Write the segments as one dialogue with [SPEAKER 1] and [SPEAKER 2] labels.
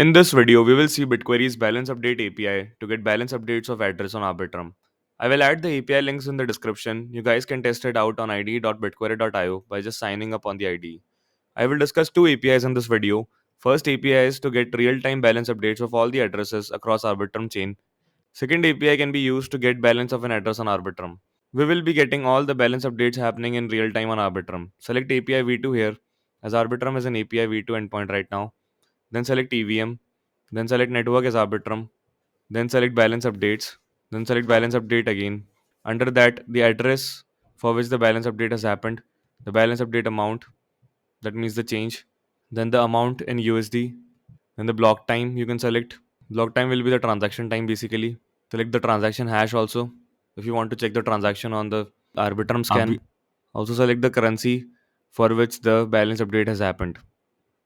[SPEAKER 1] In this video, we will see BitQuery's balance update API to get balance updates of address on Arbitrum. I will add the API links in the description. You guys can test it out on ide.bitquery.io by just signing up on the IDE. I will discuss two APIs in this video. First API is to get real-time balance updates of all the addresses across Arbitrum chain. Second API can be used to get balance of an address on Arbitrum. We will be getting all the balance updates happening in real time on Arbitrum. Select API v2 here, as Arbitrum is an API v2 endpoint right now. Then select EVM, then select network as Arbitrum, then select balance updates, then select balance update again. Under that, the address for which the balance update has happened, the balance update amount, that means the change, then the amount in USD, then the block time you can select. Block time will be the transaction time basically. Select the transaction hash also if you want to check the transaction on the Arbitrum scan. Also select the currency for which the balance update has happened.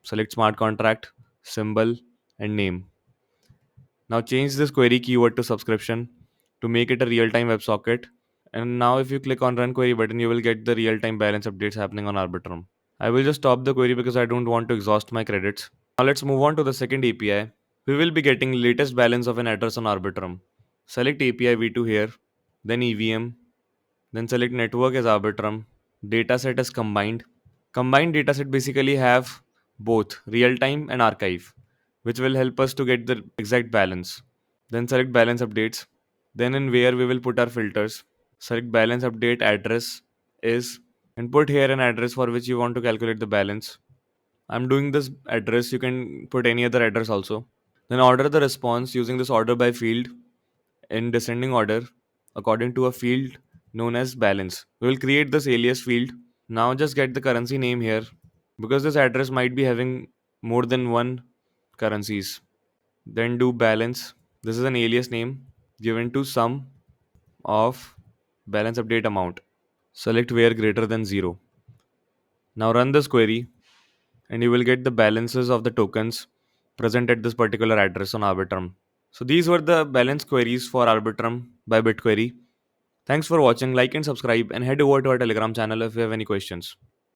[SPEAKER 1] Select smart contract, symbol, and name. Now change this query keyword to subscription to make it a real-time WebSocket. And now if you click on run query button, you will get the real-time balance updates happening on Arbitrum. I will just stop the query because I don't want to exhaust my credits. Now let's move on to the second API. We will be getting latest balance of an address on Arbitrum. Select API v2 here, then EVM, then select network as Arbitrum. Dataset as combined. Combined dataset basically have both real-time and archive, which will help us to get the exact balance. Then select balance updates. Then in where we will put our filters. Select balance update address is and put here an address for which you want to calculate the balance. I'm doing this address, you can put any other address also. Then order the response using this order by field in descending order according to a field known as balance. We will create this alias field. Now just get the currency name here because this address might be having more than one currencies. Then do balance. This is an alias name given to sum of balance update amount. Select where greater than 0. Now run this query and you will get the balances of the tokens present at this particular address on Arbitrum. So these were the balance queries for Arbitrum by BitQuery. Thanks for watching, like and subscribe, and head over to our Telegram channel if you have any questions.